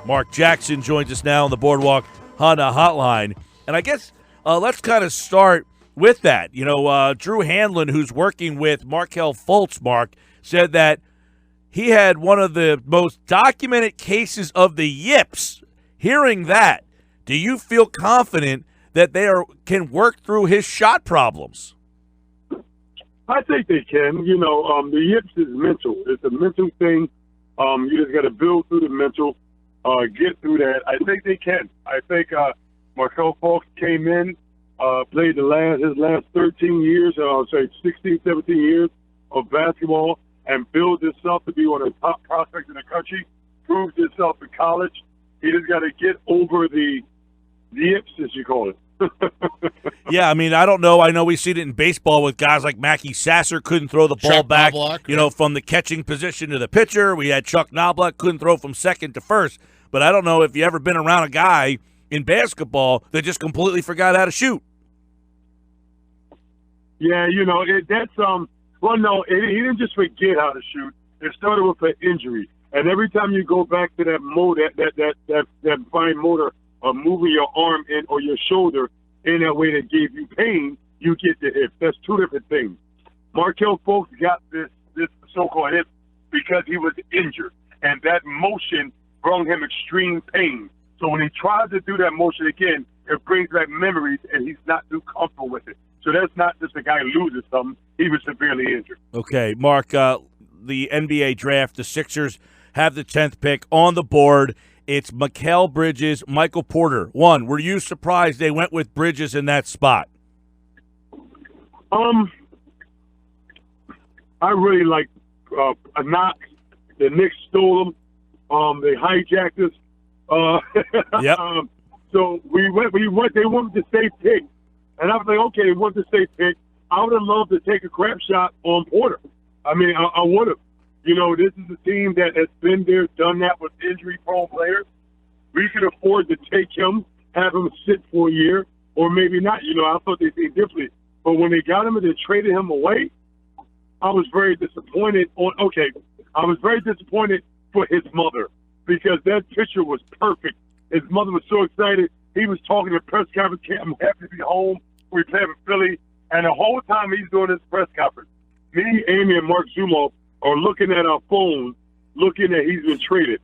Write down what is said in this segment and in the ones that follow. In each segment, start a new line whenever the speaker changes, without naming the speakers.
Marc Jackson joins us now on the Boardwalk Honda Hotline. And I guess let's kind of start with that. You know, Drew Hanlon, who's working with Markelle Fultz, Mark, said that he had one of the most documented cases of the yips. Hearing that, do you feel confident that they can work through his shot problems?
I think they can. You know, the yips is mental. It's a mental thing. You just got to build through the mental, get through that. I think they can. I think Markelle Fultz came in, played his last 13 years, I'll say 16, 17 years of basketball, and built himself to be one of the top prospects in the country, proved himself in college. He just got to get over the yips, as you call it.
Yeah, I mean, I don't know. I know we see it in baseball with guys like Mackie Sasser couldn't throw the ball
Chuck
back,
Knobloch,
you know, from the catching position to the pitcher. We had Chuck Knobloch couldn't throw from second to first. But I don't know if you ever been around a guy in basketball that just completely forgot how to shoot.
Yeah, you know, well, no, he didn't just forget how to shoot. It started with an injury. And every time you go back to that mode, that fine motor of moving your arm in or your shoulder in that way that gave you pain, you get the hip. That's two different things. Markelle Fultz got this so-called hip because he was injured, and that motion brought him extreme pain. So when he tries to do that motion again, it brings back memories, and he's not too comfortable with it. So that's not just a guy who loses something. He was severely injured.
Okay, Mark, the NBA draft, the Sixers have the 10th pick on the board. It's Mikal Bridges, Michael Porter. One, were you surprised they went with Bridges in that spot?
I really like a knock. The Knicks stole them. They hijacked us.
Yep.
So we went. They wanted the safe pick, and I was like, okay, they want the safe pick. I would have loved to take a crap shot on Porter. I mean, I would have. You know, this is a team that has been there, done that with injury-prone players. We could afford to take him, have him sit for a year, or maybe not. You know, I thought they did differently. But when they got him and they traded him away, I was very disappointed. I was very disappointed for his mother because that picture was perfect. His mother was so excited. He was talking to the press conference, I'm happy to be home. We play in Philly. And the whole time he's doing this press conference, me, Amy, and Mark Zumoff are looking at our phones, looking at he's been traded.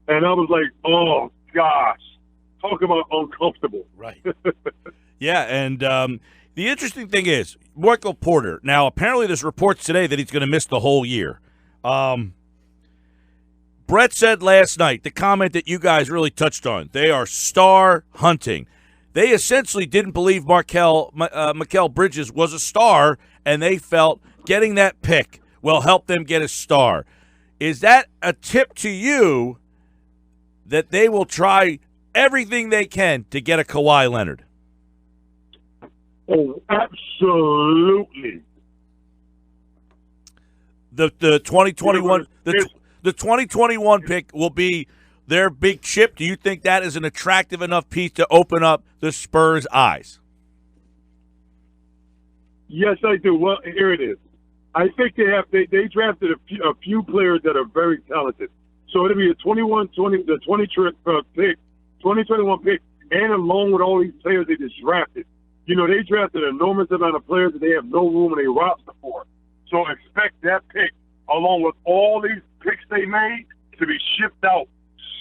And I was like, oh, gosh, talk about uncomfortable.
Right. Yeah, and the interesting thing is, Michael Porter, now apparently there's reports today that he's going to miss the whole year. Brett said last night, the comment that you guys really touched on, they are star hunting. They essentially didn't believe Mikal Bridges was a star, and they felt getting that pick will help them get a star. Is that a tip to you that they will try everything they can to get a Kawhi Leonard?
Oh, absolutely.
The 2021 the 2021 pick will be their big chip. Do you think that is an attractive enough piece to open up the Spurs' eyes?
Yes, I do. Well, here it is. I think they drafted a few players that are very talented. So it'll be a 2021 pick, and along with all these players they just drafted. You know, they drafted an enormous amount of players that they have no room in their roster for. So expect that pick, along with all these picks they made, to be shipped out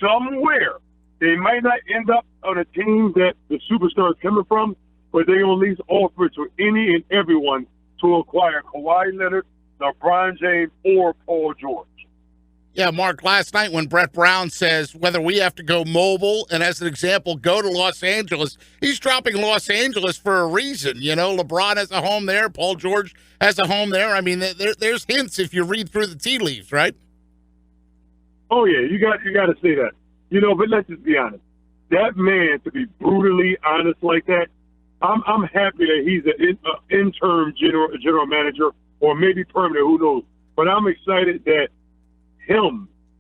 somewhere. They might not end up on a team that the superstar is coming from, but they will at least offer to any and everyone to acquire Kawhi Leonard, LeBron James, or Paul George.
Yeah, Mark, last night when Brett Brown says whether we have to go mobile and, as an example, go to Los Angeles, he's dropping Los Angeles for a reason. You know, LeBron has a home there. Paul George has a home there. I mean, there's hints if you read through the tea leaves, right?
Oh, yeah, you got to say that. You know, but let's just be honest. That man, to be brutally honest like that, I'm happy that he's an interim general manager or maybe permanent, who knows. But I'm excited that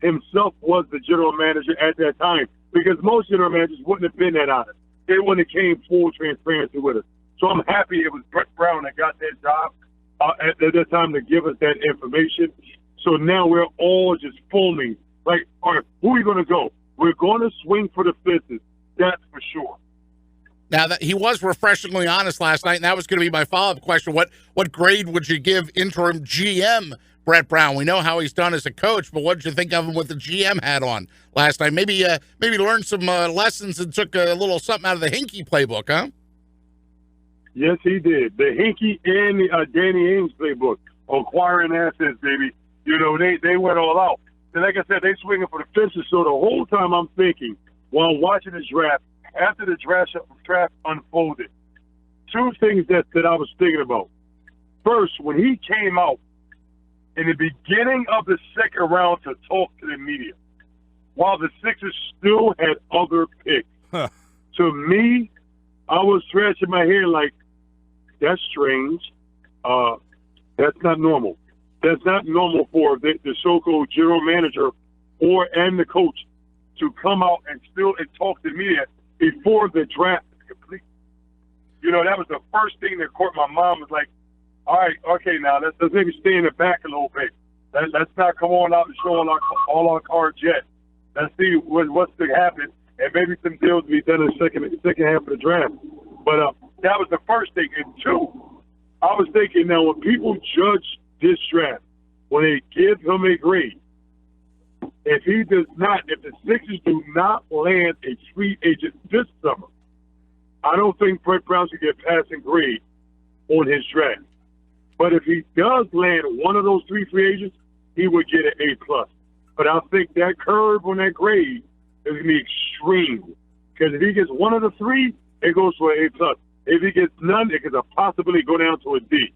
himself was the general manager at that time, because most general managers wouldn't have been that honest. They wouldn't have came full transparency with us. So I'm happy it was Brett Brown that got that job at that time to give us that information. So now we're all just foaming. Like, all right, who are we going to go? We're going to swing for the fences. That's for sure.
Now, that he was refreshingly honest last night, and that was going to be my follow-up question. What grade would you give interim GM Brett Brown? We know how he's done as a coach, but what did you think of him with the GM hat on last night? Maybe learned some lessons and took a little something out of the Hinkie playbook, huh?
Yes, he did. The Hinkie and the Danny Ainge playbook, acquiring assets, baby. You know, they went all out. And like I said, they swinging for the fences. So the whole time I'm thinking, while watching the draft, after the draft unfolded, two things that I was thinking about. First, when he came out in the beginning of the second round to talk to the media, while the Sixers still had other picks, to me, I was scratching my head like, that's strange. That's not normal. That's not normal for the so-called general manager and the coach to come out and talk to the media before the draft is complete. You know, that was the first thing that caught my mind. Was like, all right, okay, now let's maybe stay in the back a little bit. Let's not come on out and show all our cards yet. Let's see what's to happen, and maybe some deals to be done in the second half of the draft. But that was the first thing. And two, I was thinking now when people judge this draft, when they give him a grade, if the Sixers do not land a free agent this summer, I don't think Brett Brown should get passing grade on his draft. But if he does land one of those 3 free agents, he would get an A+. But I think that curve on that grade is going to be extreme. Because if he gets one of the 3, it goes to an A+. If he gets none, it could possibly go down to a D.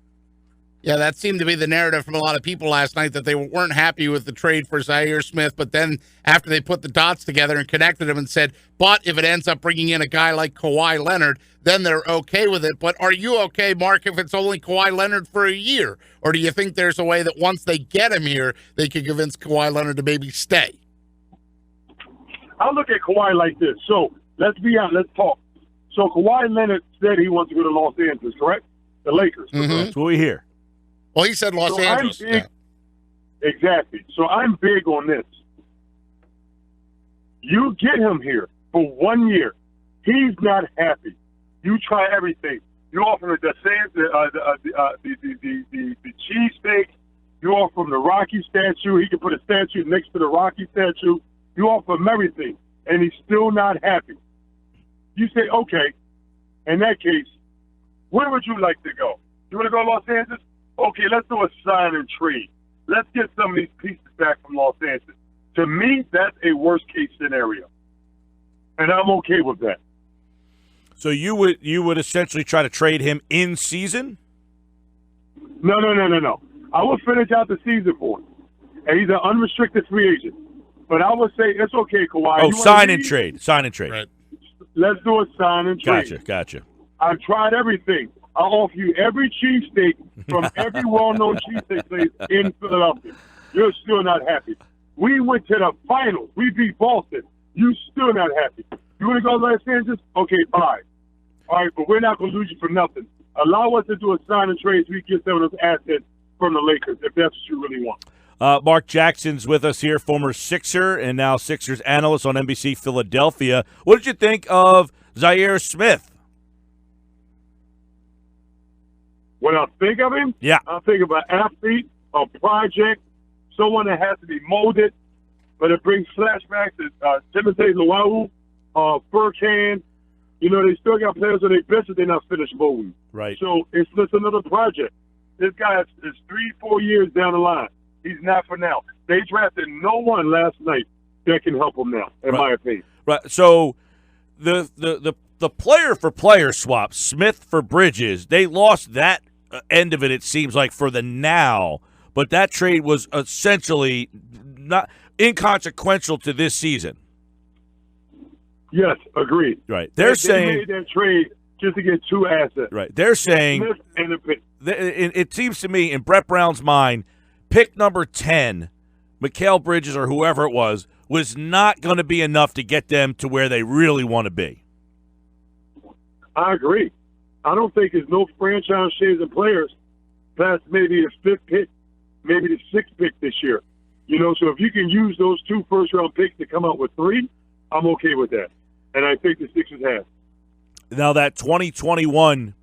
Yeah, that seemed to be the narrative from a lot of people last night, that they weren't happy with the trade for Zaire Smith. But then after they put the dots together and connected them and said, but if it ends up bringing in a guy like Kawhi Leonard, then they're okay with it. But are you okay, Mark, if it's only Kawhi Leonard for a year? Or do you think there's a way that once they get him here, they could convince Kawhi Leonard to maybe stay?
I'll look at Kawhi like this. So let's be honest. Let's talk. So Kawhi Leonard said he wants to go to Los Angeles, correct? The Lakers.
Mm-hmm.
That's what we hear.
Well, he said Los Angeles. Yeah.
Exactly. So I'm big on this. You get him here for 1 year. He's not happy. You try everything. You offer him the cheesesteak. You offer him the Rocky statue. He can put a statue next to the Rocky statue. You offer him everything, and he's still not happy. You say, okay, in that case, where would you like to go? You want to go to Los Angeles? Okay, let's do a sign and trade. Let's get some of these pieces back from Los Angeles. To me, that's a worst-case scenario, and I'm okay with that.
So you would essentially try to trade him in season?
No. I will finish out the season for him, and he's an unrestricted free agent. But I would say it's okay, Kawhi.
Oh, sign and trade. Right.
Let's do a sign and trade.
Gotcha.
I've tried everything. I'll offer you every cheesesteak from every well-known cheesesteak place in Philadelphia. You're still not happy. We went to the finals. We beat Boston. You're still not happy. You want to go to Los Angeles? Okay, bye. All right, but we're not going to lose you for nothing. Allow us to do a sign and trade so we can get some of those assets from the Lakers, if that's what you really want.
Marc Jackson's with us here, former Sixer and now Sixers analyst on NBC Philadelphia. What did you think of Zaire Smith?
When I think of him, I think of an athlete, a project, someone that has to be molded, but it brings flashbacks to Timothy Luau, Furkan. You know, they still got players on their bench that they're not finished molding.
Right.
So it's just another project. This guy is 3-4 years down the line. He's not for now. They drafted no one last night that can help him now, in my opinion.
Right. So the player for player swap, Smith for Bridges, they lost that end of it seems like for the now, but that trade was essentially not inconsequential to this season.
Yes, agreed.
Right. They saying
made that trade just to get 2 assets.
Right. They're saying
Smith and the pick.
It seems to me in Brett Brown's mind, pick number 10, Mikal Bridges or whoever it was not going to be enough to get them to where they really want to be.
I agree. I don't think there's no franchise chasing players past maybe the 5th pick, maybe the 6th pick this year. You know, so if you can use those 2 first-round picks to come out with 3, I'm okay with that. And I think the Sixers have.
Now, that 2021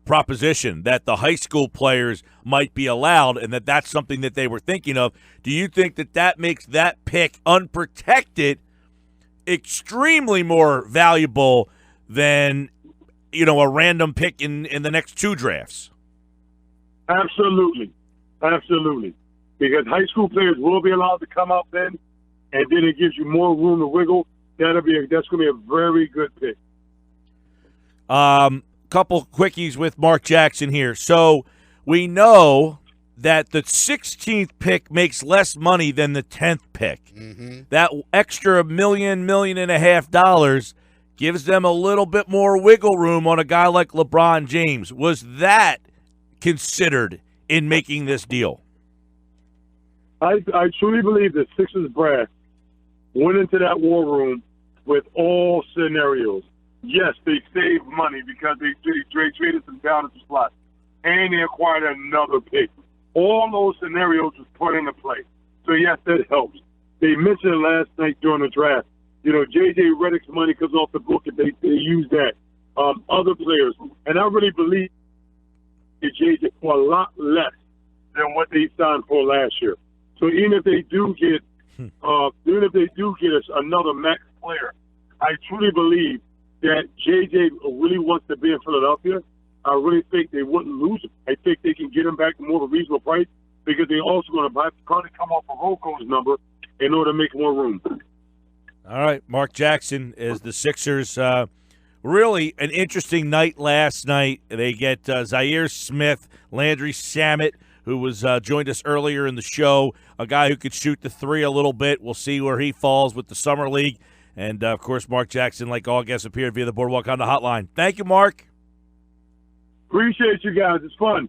proposition that the high school players might be allowed and that's something that they were thinking of, do you think that makes that pick unprotected extremely more valuable than, a random pick in the next 2 drafts?
Absolutely. Because high school players will be allowed to come out then, and then it gives you more room to wiggle. That's going to be a very good pick.
Couple quickies with Marc Jackson here. So we know that the 16th pick makes less money than the 10th pick.
Mm-hmm.
That extra $1.5 million gives them a little bit more wiggle room on a guy like LeBron James. Was that considered in making this deal?
I truly believe the Sixers brass went into that war room with all scenarios. Yes, they saved money because they traded some down at the slot, and they acquired another pick. All those scenarios was put into play. So, yes, that helps. They mentioned last night during the draft, J.J. Redick's money comes off the book, and they use that. Other players. And I really believe J.J. for a lot less than what they signed for last year. So even if they do get another max player, I truly believe that J.J. really wants to be in Philadelphia. I really think they wouldn't lose him. I think they can get him back more of a reasonable price because they're also going to probably come off a Roko's number in order to make more room.
All right, Marc Jackson is the Sixers. Really an interesting night last night. They get Zaire Smith, Landry Shamet, who was joined us earlier in the show, a guy who could shoot the 3 a little bit. We'll see where he falls with the Summer League. And, of course, Marc Jackson, like all guests, appeared via the Boardwalk on the hotline. Thank you, Mark.
Appreciate you guys. It's fun.